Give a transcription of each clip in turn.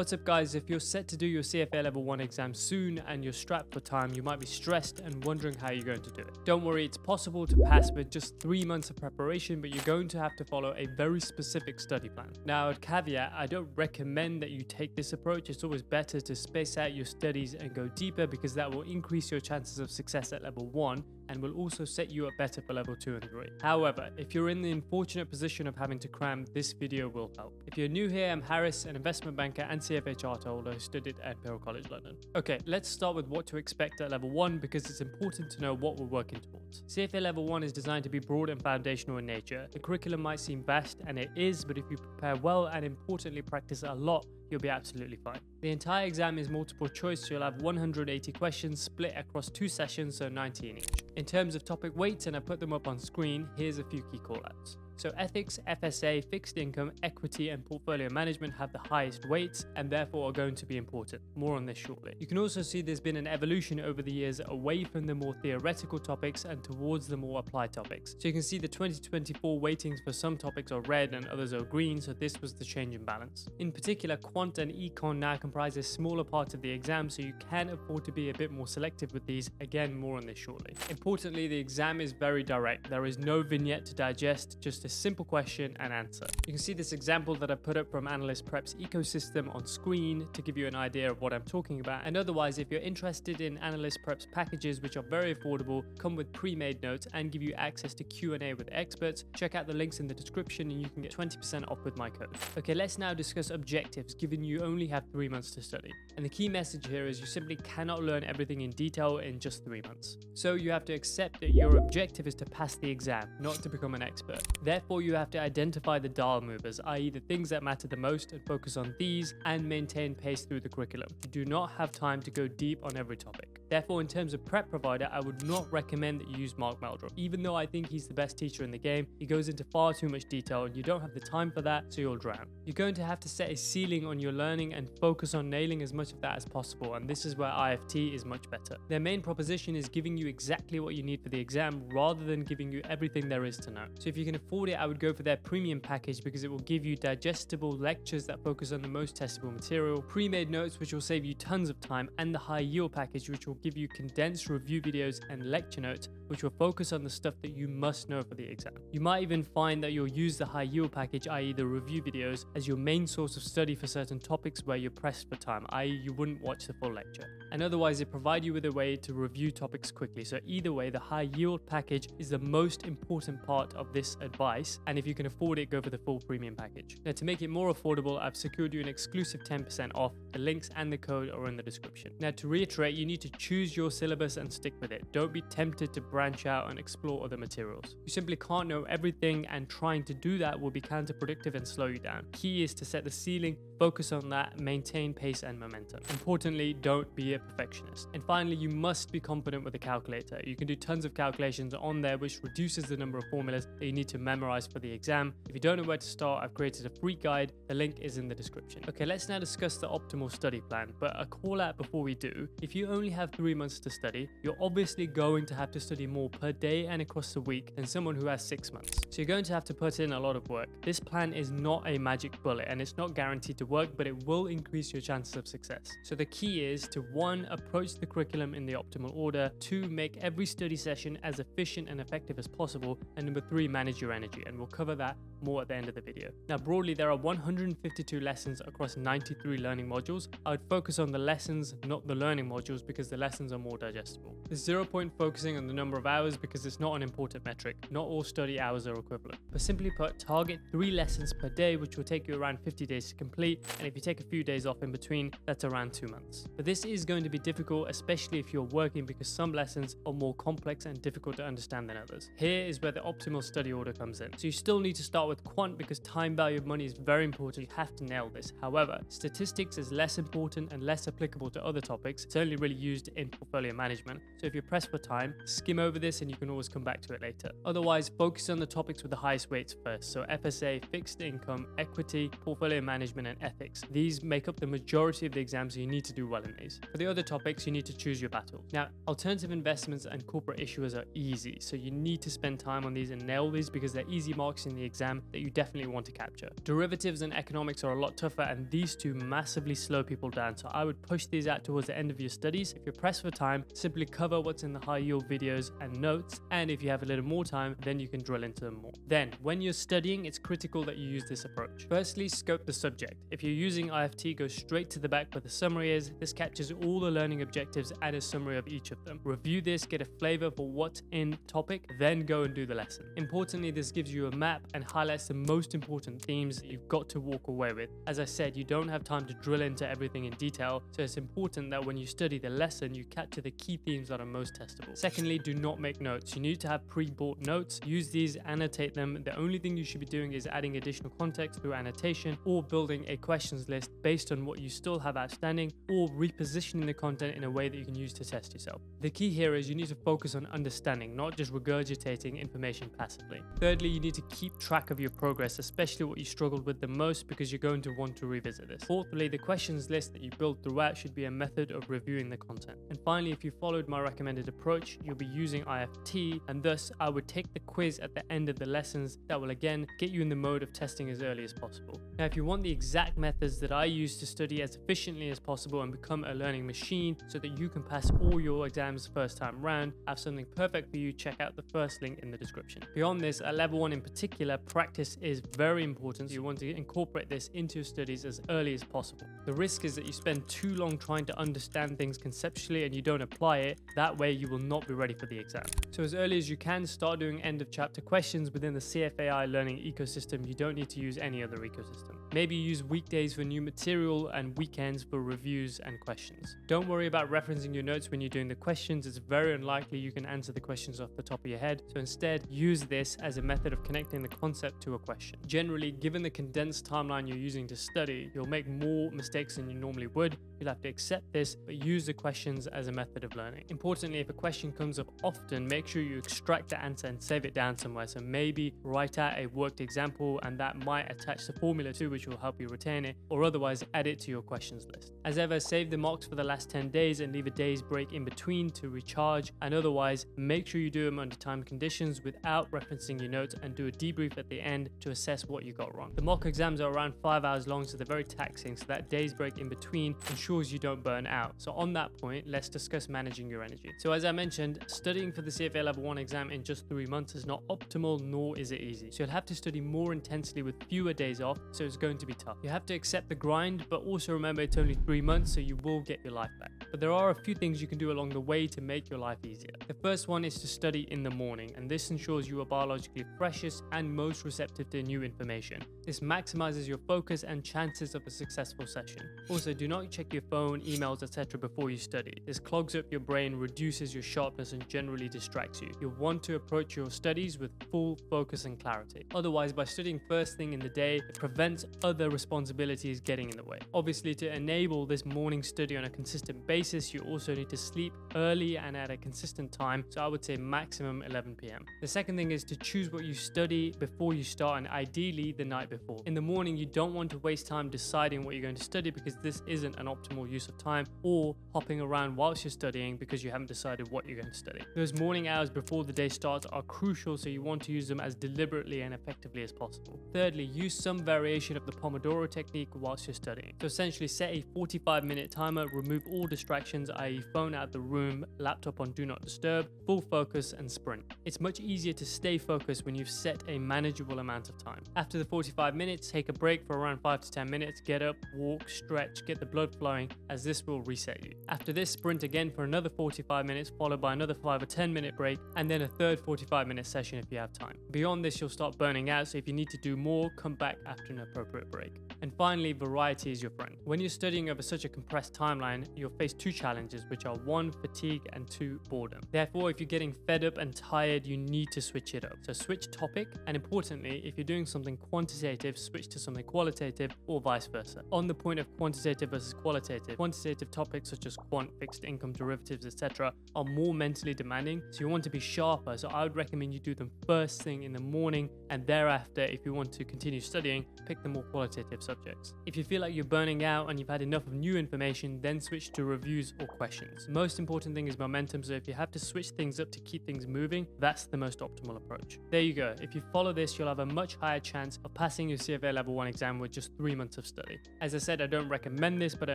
What's up guys, if you're set to do your CFA Level 1 exam soon and you're strapped for time, you might be stressed and wondering how you're going to do it. Don't worry, it's possible to pass with just 3 months of preparation, but you're going to have to follow a very specific study plan. Now, at caveat, I don't recommend that you take this approach. It's always better to space out your studies and go deeper because that will increase your chances of success at Level 1 and will also set you up better for Level 2 and 3. However, if you're in the unfortunate position of having to cram, this video will help. If you're new here, I'm Harris, an investment banker and CFA charter holder who studied at Imperial College London. Okay, let's start with what to expect at Level 1 because it's important to know what we're working towards. CFA Level 1 is designed to be broad and foundational in nature. The curriculum might seem vast, and it is, but if you prepare well and importantly practice a lot, you'll be absolutely fine. The entire exam is multiple choice, so you'll have 180 questions split across 2 sessions, so 90 in each. In terms of topic weights, and I put them up on screen, here's a few key callouts. So ethics, FSA, fixed income, equity and portfolio management have the highest weights and therefore are going to be important. More on this shortly. You can also see there's been an evolution over the years away from the more theoretical topics and towards the more applied topics. So you can see the 2024 weightings for some topics are red and others are green, so this was the change in balance. In particular, quant and econ now comprise a smaller part of the exam, so you can afford to be a bit more selective with these. Again, more on this shortly. Importantly, the exam is very direct. There is no vignette to digest, just a simple question and answer. You can see this example that I put up from ANALYST Prep's ecosystem on screen to give you an idea of what I'm talking about. And otherwise, if you're interested in ANALYST Prep's packages, which are very affordable, come with pre-made notes and give you access to Q&A with experts, check out the links in the description and you can get 20% off with my code. Okay, let's now discuss objectives, given you only have 3 months to study. And the key message here is you simply cannot learn everything in detail in just 3 months. So you have to accept that your objective is to pass the exam, not to become an expert. Therefore, you have to identify the dial movers, i.e. the things that matter the most, and focus on these and maintain pace through the curriculum. You do not have time to go deep on every topic. Therefore, in terms of prep provider, I would not recommend that you use MELDRUM. Even though I think he's the best teacher in the game, he goes into far too much detail and you don't have the time for that, so you'll drown. You're going to have to set a ceiling on your learning and focus on nailing as much of that as possible, and this is where IFT is much better. Their main proposition is giving you exactly what you need for the exam rather than giving you everything there is to know. So if you can afford it, I would go for their premium package because it will give you digestible lectures that focus on the most testable material, pre-made notes which will save you tons of time, and the high yield package which will give you condensed review videos and lecture notes which will focus on the stuff that you must know for the exam. You might even find that you'll use the high yield package, i.e. the review videos, as your main source of study for certain topics where you're pressed for time, i.e. you wouldn't watch the full lecture. And otherwise, they provide you with a way to review topics quickly. So either way, the high yield package is the most important part of this advice, and if you can afford it, go for the full premium package. Now, to make it more affordable, I've secured you an exclusive 10% off. The links and the code are in the description. Now, to reiterate, you need to choose your syllabus and stick with it. Don't be tempted to branch out and explore other materials. You simply can't know everything, and trying to do that will be counterproductive and slow you down. Key is to set the ceiling, focus on that, maintain pace and momentum. Importantly, don't be a perfectionist. And finally, you must be confident with the calculator. You can do tons of calculations on there, which reduces the number of formulas that you need to memorize for the exam. If you don't know where to start, I've created a free guide. The link is in the description. Okay, let's now discuss the optimal study plan, but a call out before we do. If you only have 3 months to study, you're obviously going to have to study more per day and across the week than someone who has 6 months. So you're going to have to put in a lot of work. This plan is not a magic bullet and it's not guaranteed to work, but it will increase your chances of success. So the key is to 1, approach the curriculum in the optimal order, 2, make every study session as efficient and effective as possible, and number 3, manage your energy, and we'll cover that more at the end of the video. Now, broadly, there are 152 lessons across 93 learning modules. I would focus on the lessons, not the learning modules, because the lessons are more digestible. There's 0 point focusing on the number of hours because it's not an important metric. Not all study hours are equivalent. But simply put, target 3 lessons per day, which will take you around 50 days to complete, and if you take a few days off in between, that's around 2 months. But this is going to be difficult, especially if you're working, because some lessons are more complex and difficult to understand than others. Here is where the optimal study order comes in. So you still need to start with quant because time value of money is very important. You have to nail this. However, statistics is less important and less applicable to other topics. It's only really used in portfolio management. So if you're pressed for time, skim over this and you can always come back to it later. Otherwise, focus on the topics with the highest weights first. So FSA, fixed income, equity, portfolio management, and ethics. These make up the majority of the exams, so you need to do well in these. For the other topics, you need to choose your battle. Now, alternative investments and corporate issuers are easy, so you need to spend time on these and nail these because they're easy marks in the exam that you definitely want to capture. Derivatives and economics are a lot tougher, and these two massively slow people down, so I would push these out towards the end of your studies. If you're pressed for time, simply cover what's in the high yield videos and notes, and if you have a little more time, then you can drill into them more. Then, when you're studying, it's critical that you use this approach. Firstly, scope the subject. If you're using IFT, go straight to the back where the summary is. This captures all the learning objectives and a summary of each of them. Review this, get a flavor for what's in topic, then go and do the lesson. Importantly, this gives you a map and highlights the most important themes that you've got to walk away with. As I said, you don't have time to drill into everything in detail, so it's important that when you study the lesson, you capture the key themes that are most testable. Secondly, do not make notes. You need to have pre-bought notes. Use these, annotate them. The only thing you should be doing is adding additional context through annotation or building a questions list based on what you still have outstanding, or repositioning the content in a way that you can use to test yourself. The key here is you need to focus on understanding, not just regurgitating information passively. Thirdly, you need to keep track of your progress, especially what you struggled with the most, because you're going to want to revisit this. Fourthly, the questions list that you build throughout should be a method of reviewing the content. And finally, if you followed my recommended approach, you'll be using IFT, and thus I would take the quiz at the end of the lessons. That will again get you in the mode of testing as early as possible. Now, if you want the exact methods that I use to study as efficiently as possible and become a learning machine so that you can pass all your exams first time round, I have something perfect for you. Check out the first link in the description. Beyond this, at level 1 in particular, practice is very important, so you want to incorporate this into your studies as early as possible. The risk is that you spend too long trying to understand things conceptually and you don't apply it. That way you will not be ready for the exam. So as early as you can, start doing end of chapter questions within the CFAI learning ecosystem. You don't need to use any other ecosystem. Maybe use weekdays for new material and weekends for reviews and questions. Don't worry about referencing your notes when you're doing the questions. It's very unlikely you can answer the questions off the top of your head. So instead, use this as a method of connecting the concept to a question. Generally, given the condensed timeline you're using to study, you'll make more mistakes than you normally would. You'll have to accept this, but use the questions as a method of learning. Importantly, if a question comes up often, make sure you extract the answer and save it down somewhere. So maybe write out a worked example, and that might attach the formula to, which will help you retain it, or otherwise add it to your questions list. As ever, save the mocks for the last 10 days and leave a day's break in between to recharge, and otherwise make sure you do them under timed conditions without referencing your notes, and do a debrief at the end to assess what you got wrong. The mock exams are around 5 hours long, so they're very taxing, so that day's break in between ensures you don't burn out. So on that point, let's discuss managing your energy. So as I mentioned, studying for the CFA Level 1 exam in just 3 months is not optimal, nor is it easy. So you'll have to study more intensely with fewer days off, so it's going to be tough. You have to accept the grind, but also remember it's only 3 months, so you will get your life back. But there are a few things you can do along the way to make your life easier. The first one is to study in the morning, and this ensures you are biologically freshest and most receptive to new information. This maximizes your focus and chances of a successful session. Also, do not check your phone, emails, etc. before you study. This clogs up your brain, reduces your sharpness, and generally distracts you. You'll want to approach your studies with full focus and clarity. Otherwise, by studying first thing in the day, it prevents other responsibilities getting in the way. Obviously, to enable this morning study on a consistent basis, you also need to sleep early and at a consistent time, so I would say maximum 11 p.m. The second thing is to choose what you study before you start, and ideally the night before. In the morning, you don't want to waste time deciding what you're going to study, because this isn't an optimal use of time, or hopping around whilst you're studying because you haven't decided what you're going to study. Those morning hours before the day starts are crucial, so you want to use them as deliberately and effectively as possible. Thirdly, use some variation of the Pomodoro technique whilst you're studying. So essentially set a 45-minute timer, remove all distractions, i.e. phone out of the room, laptop on do not disturb, full focus, and sprint. It's much easier to stay focused when you've set a manageable amount of time. After the 45 minutes, take a break for around 5 to 10 minutes, get up, walk, stretch, get the blood flowing, as this will reset you. After this, sprint again for another 45 minutes, followed by another 5 or 10 minute break, and then a third 45-minute session if you have time. Beyond this, you'll start burning out, so if you need to do more, come back after an appropriate break. And finally, variety is your friend. When you're studying over such a compressed timeline, you'll face two challenges, which are 1, fatigue, and 2, boredom. Therefore, if you're getting fed up and tired, you need to switch it up. So switch topic, and importantly, if you're doing something quantitative, switch to something qualitative, or vice versa. On the point of quantitative versus quantitative topics such as quant, fixed income, derivatives, etc. are more mentally demanding, so you want to be sharper. So I would recommend you do them first thing in the morning, and thereafter, if you want to continue studying, pick the more qualitative subjects. If you feel like you're burning out and you've had enough of new information, then switch to reviews or questions. The most important thing is momentum, so if you have to switch things up to keep things moving, that's the most optimal approach. There you go. If you follow this, you'll have a much higher chance of passing your CFA Level 1 exam with just 3 months of study. As I said, I don't recommend this, but I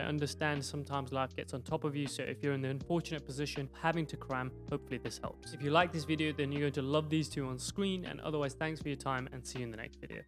understand sometimes life gets on top of you, so if you're in the unfortunate position of having to cram, hopefully this helps. If you like this video, then you're going to love these two on screen, and otherwise thanks for your time and see you in the next video.